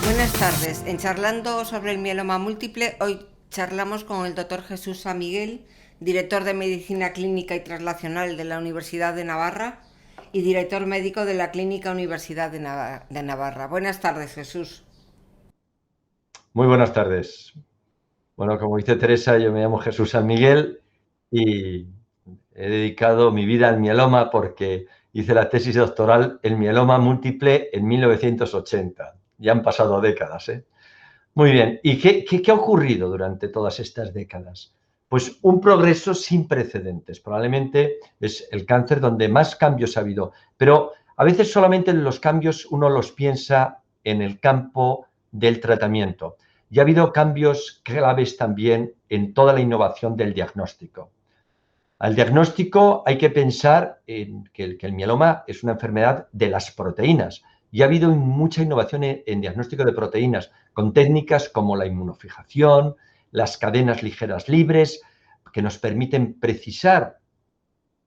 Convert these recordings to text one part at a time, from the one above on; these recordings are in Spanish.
Buenas tardes. En Charlando sobre el mieloma múltiple, hoy charlamos con el doctor Jesús San Miguel, director de Medicina Clínica y Translacional de la Universidad de Navarra y director médico de la Clínica Universidad de Navarra. Buenas tardes, Jesús. Muy buenas tardes. Bueno, como dice Teresa, yo me llamo Jesús San Miguel y he dedicado mi vida al mieloma porque hice la tesis doctoral en mieloma múltiple en 1980. Ya han pasado décadas, ¿eh? Muy bien. ¿Y qué ha ocurrido durante todas estas décadas? Pues un progreso sin precedentes. Probablemente es el cáncer donde más cambios ha habido. Pero a veces solamente los cambios uno los piensa en el campo del tratamiento. Y ha habido cambios claves también en toda la innovación del diagnóstico. Al diagnóstico hay que pensar en que el mieloma es una enfermedad de las proteínas y ha habido mucha innovación en diagnóstico de proteínas con técnicas como la inmunofijación, las cadenas ligeras libres, que nos permiten precisar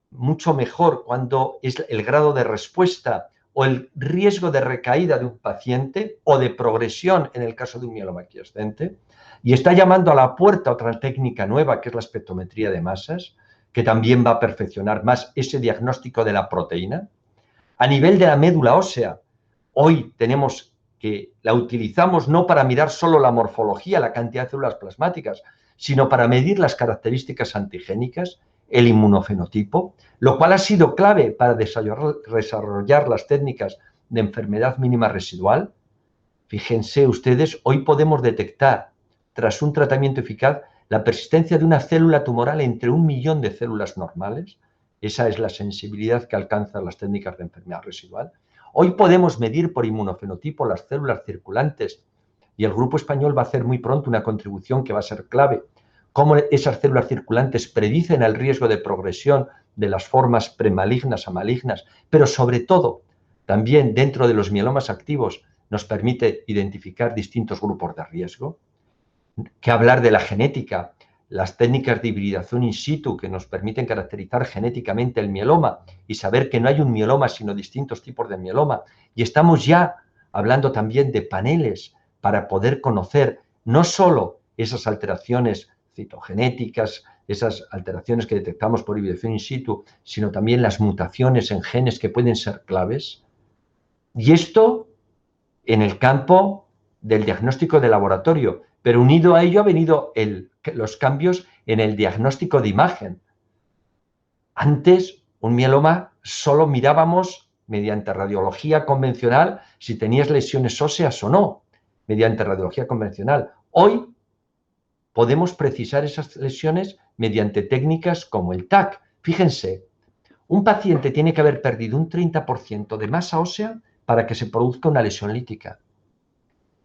mucho mejor cuándo es el grado de respuesta o el riesgo de recaída de un paciente o de progresión en el caso de un mieloma aquiescente. Y está llamando a la puerta otra técnica nueva que es la espectrometría de masas, que también va a perfeccionar más ese diagnóstico de la proteína. A nivel de la médula ósea, hoy tenemos que la utilizamos no para mirar solo la morfología, la cantidad de células plasmáticas, sino para medir las características antigénicas, el inmunofenotipo, lo cual ha sido clave para desarrollar las técnicas de enfermedad mínima residual. Fíjense ustedes, hoy podemos detectar, tras un tratamiento eficaz, la persistencia de una célula tumoral entre 1 millón de células normales. Esa es la sensibilidad que alcanzan las técnicas de enfermedad residual. Hoy podemos medir por inmunofenotipo las células circulantes y el Grupo Español va a hacer muy pronto una contribución que va a ser clave. Cómo esas células circulantes predicen el riesgo de progresión de las formas premalignas a malignas, pero sobre todo, también dentro de los mielomas activos, nos permite identificar distintos grupos de riesgo. ¿Qué hablar de la genética? Las técnicas de hibridación in situ que nos permiten caracterizar genéticamente el mieloma y saber que no hay un mieloma sino distintos tipos de mieloma. Y estamos ya hablando también de paneles para poder conocer no solo esas alteraciones citogenéticas, esas alteraciones que detectamos por hibridación in situ, sino también las mutaciones en genes que pueden ser claves. Y esto en el campo del diagnóstico de laboratorio, pero unido a ello ha venido los cambios en el diagnóstico de imagen. Antes, un mieloma solo mirábamos mediante radiología convencional si tenías lesiones óseas o no, mediante radiología convencional. Hoy podemos precisar esas lesiones mediante técnicas como el TAC. Fíjense, un paciente tiene que haber perdido un 30% de masa ósea para que se produzca una lesión lítica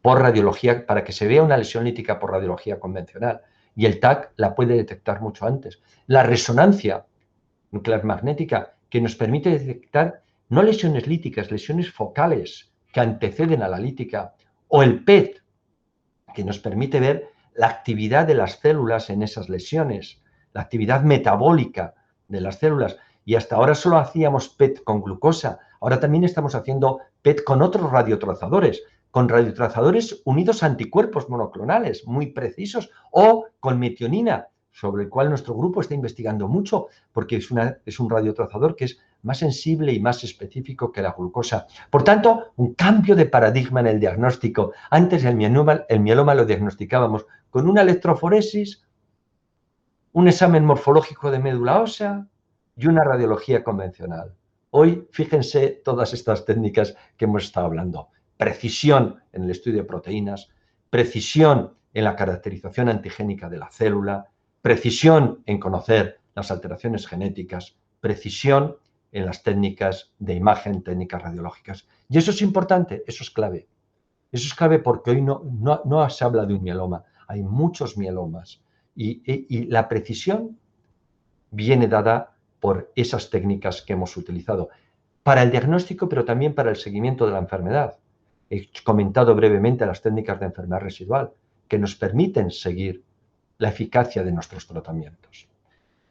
por radiología, para que se vea una lesión lítica por radiología convencional. Y el TAC la puede detectar mucho antes. La resonancia nuclear magnética, que nos permite detectar no lesiones líticas, lesiones focales que anteceden a la lítica, o el PET, que nos permite ver la actividad de las células en esas lesiones, la actividad metabólica de las células. Y hasta ahora solo hacíamos PET con glucosa. Ahora también estamos haciendo PET con otros radiotrazadores, con radiotrazadores unidos a anticuerpos monoclonales muy precisos o con metionina, sobre el cual nuestro grupo está investigando mucho porque es un radiotrazador que es más sensible y más específico que la glucosa. Por tanto, un cambio de paradigma en el diagnóstico. Antes el mieloma lo diagnosticábamos con una electroforesis, un examen morfológico de médula ósea y una radiología convencional. Hoy, fíjense todas estas técnicas que hemos estado hablando. Precisión en el estudio de proteínas, precisión en la caracterización antigénica de la célula, precisión en conocer las alteraciones genéticas, precisión en las técnicas de imagen, técnicas radiológicas. Y eso es importante, eso es clave. Eso es clave porque hoy no se habla de un mieloma, hay muchos mielomas. Y la precisión viene dada por esas técnicas que hemos utilizado para el diagnóstico, pero también para el seguimiento de la enfermedad. He comentado brevemente las técnicas de enfermedad residual que nos permiten seguir la eficacia de nuestros tratamientos.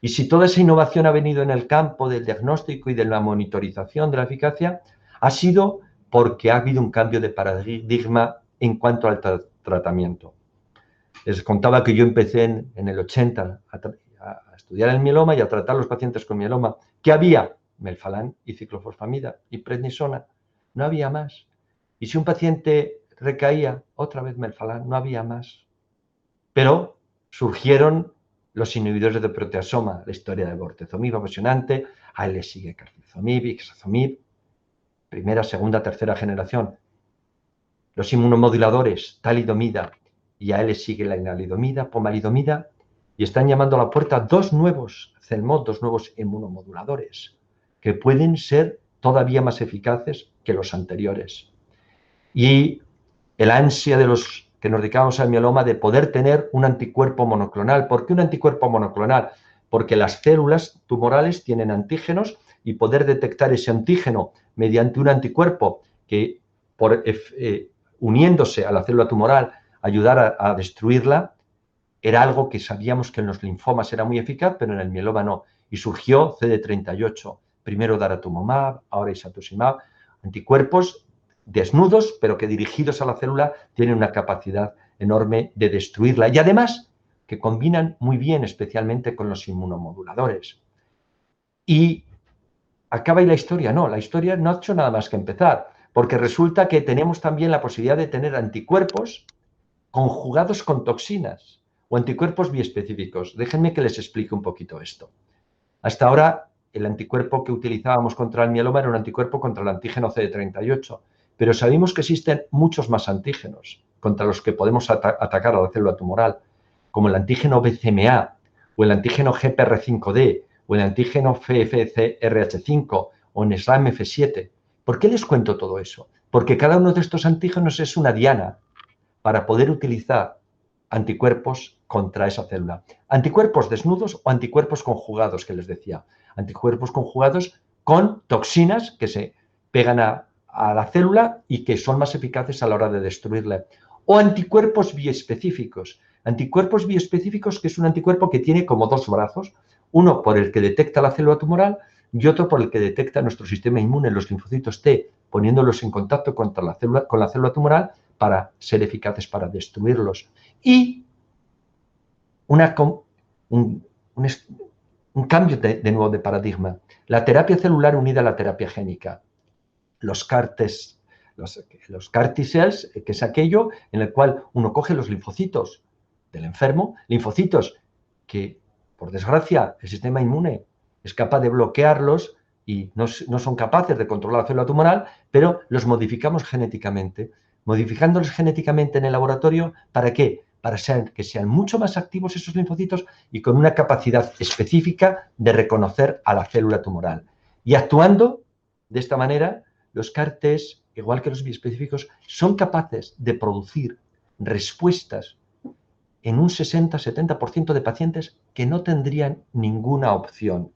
Y si toda esa innovación ha venido en el campo del diagnóstico y de la monitorización de la eficacia, ha sido porque ha habido un cambio de paradigma en cuanto al tratamiento. Les contaba que yo empecé en el 80 a estudiar el mieloma y a tratar a los pacientes con mieloma. ¿Qué había? Melphalan y ciclofosfamida y prednisona. No había más. Y si un paciente recaía, otra vez Melphalan, no había más. Pero surgieron los inhibidores de proteasoma, la historia de bortezomib apasionante, a él le sigue carfilzomib, ixazomib, primera, segunda, tercera generación. Los inmunomoduladores, talidomida, y a él le sigue la enalidomida, pomalidomida, y están llamando a la puerta dos nuevos CELMoD, dos nuevos inmunomoduladores, que pueden ser todavía más eficaces que los anteriores. Y el ansia de los que nos dedicamos al mieloma de poder tener un anticuerpo monoclonal. ¿Por qué un anticuerpo monoclonal? Porque las células tumorales tienen antígenos y poder detectar ese antígeno mediante un anticuerpo que, uniéndose a la célula tumoral, ayudar a destruirla, era algo que sabíamos que en los linfomas era muy eficaz, pero en el mieloma no. Y surgió CD38, primero daratumumab, ahora isatuximab, anticuerpos desnudos, pero que dirigidos a la célula tienen una capacidad enorme de destruirla. Y además, que combinan muy bien, especialmente con los inmunomoduladores. Y acaba ahí la historia. No, la historia no ha hecho nada más que empezar, porque resulta que tenemos también la posibilidad de tener anticuerpos conjugados con toxinas o anticuerpos biespecíficos. Déjenme que les explique un poquito esto. Hasta ahora, el anticuerpo que utilizábamos contra el mieloma era un anticuerpo contra el antígeno CD38, pero sabemos que existen muchos más antígenos contra los que podemos atacar a la célula tumoral, como el antígeno BCMA o el antígeno GPR5D o el antígeno FFCRH5 o NSLAM F7. ¿Por qué les cuento todo eso? Porque cada uno de estos antígenos es una diana para poder utilizar anticuerpos contra esa célula. Anticuerpos desnudos o anticuerpos conjugados, que les decía. Anticuerpos conjugados con toxinas que se pegan a la célula y que son más eficaces a la hora de destruirla. O anticuerpos biespecíficos. Anticuerpos biespecíficos, que es un anticuerpo que tiene como dos brazos, uno por el que detecta la célula tumoral y otro por el que detecta nuestro sistema inmune, los linfocitos T, poniéndolos en contacto con la célula tumoral para ser eficaces para destruirlos. Y un cambio de nuevo de paradigma. La terapia celular unida a la terapia génica. Los CAR T-cells, que es aquello en el cual uno coge los linfocitos del enfermo, linfocitos que, por desgracia, el sistema inmune es capaz de bloquearlos y no son capaces de controlar la célula tumoral, pero los modificamos genéticamente. Modificándolos genéticamente en el laboratorio, ¿para qué? Para que sean mucho más activos esos linfocitos y con una capacidad específica de reconocer a la célula tumoral. Y actuando de esta manera, los CAR-Ts, igual que los biespecíficos, son capaces de producir respuestas en un 60-70% de pacientes que no tendrían ninguna opción.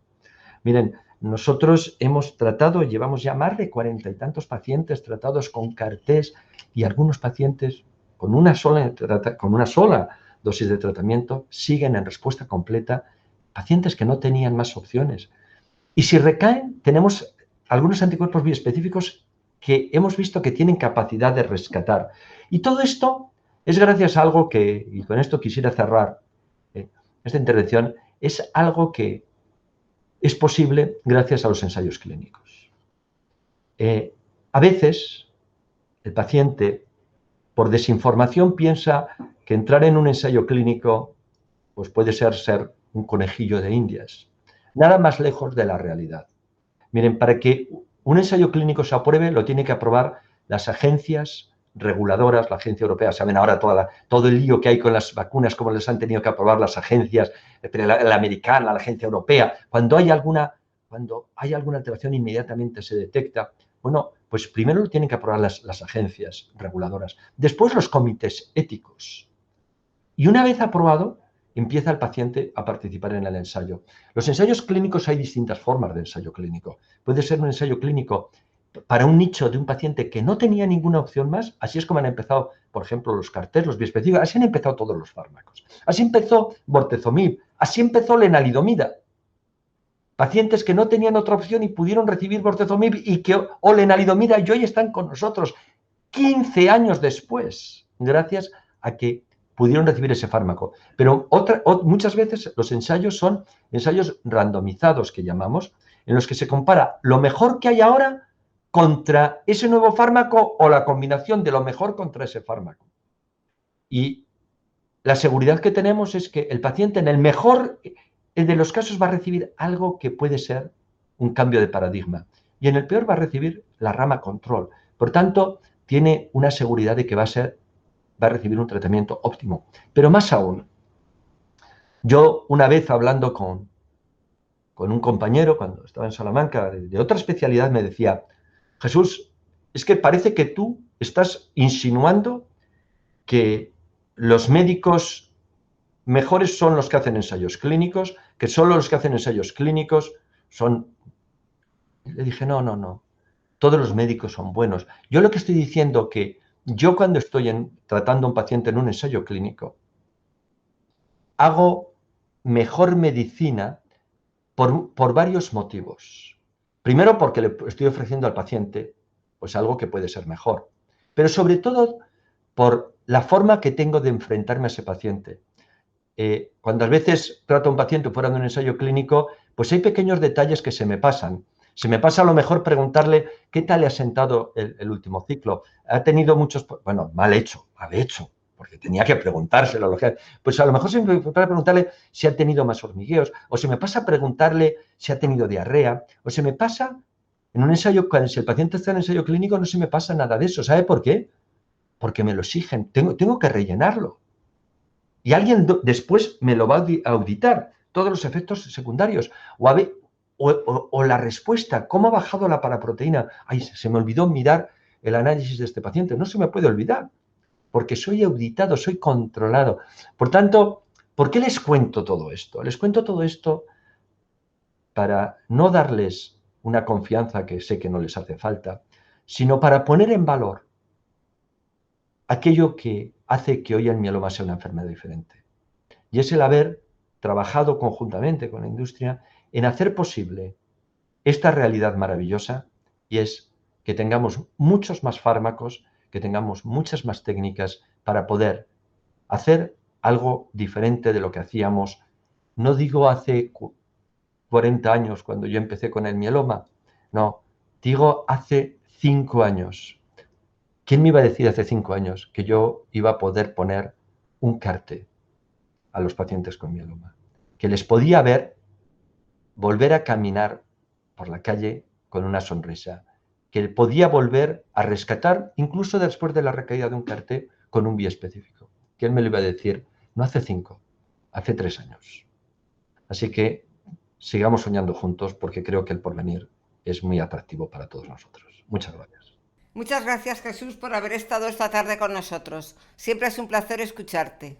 Miren, nosotros hemos tratado, llevamos ya más de 40 y tantos pacientes tratados con CAR-Ts y algunos pacientes con una sola dosis de tratamiento siguen en respuesta completa, pacientes que no tenían más opciones. Y si recaen, tenemos algunos anticuerpos biespecíficos que hemos visto que tienen capacidad de rescatar. Y todo esto es gracias a algo que, y con esto quisiera cerrar esta intervención, es algo que es posible gracias a los ensayos clínicos. A veces el paciente, por desinformación, piensa que entrar en un ensayo clínico pues puede ser un conejillo de Indias. Nada más lejos de la realidad. Miren, para que un ensayo clínico se apruebe, lo tiene que aprobar las agencias reguladoras, la Agencia Europea. Saben ahora todo el lío que hay con las vacunas, cómo les han tenido que aprobar las agencias, la americana, la Agencia Europea. Cuando hay alguna alteración, inmediatamente se detecta. Bueno, pues primero lo tienen que aprobar las agencias reguladoras, después los comités éticos. Y una vez aprobado, empieza el paciente a participar en el ensayo. Los ensayos clínicos, hay distintas formas de ensayo clínico. Puede ser un ensayo clínico para un nicho de un paciente que no tenía ninguna opción más. Así es como han empezado, por ejemplo, los CAR-T, los biespecíficos. Así han empezado todos los fármacos. Así empezó bortezomib. Así empezó la enalidomida. Pacientes que no tenían otra opción y pudieron recibir bortezomib o lenalidomida y hoy están con nosotros. 15 años después, gracias a que pudieron recibir ese fármaco. Pero muchas veces los ensayos son ensayos randomizados, que llamamos, en los que se compara lo mejor que hay ahora contra ese nuevo fármaco o la combinación de lo mejor contra ese fármaco. Y la seguridad que tenemos es que el paciente en el mejor de los casos va a recibir algo que puede ser un cambio de paradigma y en el peor va a recibir la rama control. Por tanto, tiene una seguridad de que va a recibir un tratamiento óptimo. Pero más aún, yo una vez hablando con un compañero cuando estaba en Salamanca de otra especialidad me decía: Jesús, es que parece que tú estás insinuando que los médicos mejores son los que hacen ensayos clínicos, que solo los que hacen ensayos clínicos son... Le dije, no, todos los médicos son buenos. Yo lo que estoy diciendo que yo cuando estoy tratando a un paciente en un ensayo clínico, hago mejor medicina por varios motivos. Primero, porque le estoy ofreciendo al paciente pues algo que puede ser mejor, pero sobre todo por la forma que tengo de enfrentarme a ese paciente. Cuando a veces trato a un paciente fuera de un ensayo clínico, pues hay pequeños detalles que se me pasan. Se me pasa a lo mejor preguntarle qué tal le ha sentado el último ciclo. Ha tenido muchos... Bueno, mal hecho, porque tenía que preguntárselo. Pues a lo mejor se me pasa a preguntarle si ha tenido más hormigueos, o se me pasa a preguntarle si ha tenido diarrea, o se me pasa en un ensayo, si el paciente está en ensayo clínico, no se me pasa nada de eso. ¿Sabe por qué? Porque me lo exigen, tengo que rellenarlo. Y alguien después me lo va a auditar, todos los efectos secundarios, o la respuesta, cómo ha bajado la paraproteína. Ay, se me olvidó mirar el análisis de este paciente. No se me puede olvidar, porque soy auditado, soy controlado. Por tanto, ¿por qué les cuento todo esto? Les cuento todo esto para no darles una confianza que sé que no les hace falta, sino para poner en valor aquello que hace que hoy el mieloma sea una enfermedad diferente. Y es el haber trabajado conjuntamente con la industria en hacer posible esta realidad maravillosa, y es que tengamos muchos más fármacos, que tengamos muchas más técnicas para poder hacer algo diferente de lo que hacíamos, no digo hace 40 años cuando yo empecé con el mieloma, no, digo hace 5 años. ¿Quién me iba a decir hace 5 años que yo iba a poder poner un cartel a los pacientes con mieloma? Que les podía ver volver a caminar por la calle con una sonrisa, que podía volver a rescatar, incluso después de la recaída de un cartel, con un bien específico. ¿Quién me lo iba a decir? No hace 5, hace 3 años. Así que sigamos soñando juntos, porque creo que el porvenir es muy atractivo para todos nosotros. Muchas gracias. Muchas gracias, Jesús, por haber estado esta tarde con nosotros. Siempre es un placer escucharte.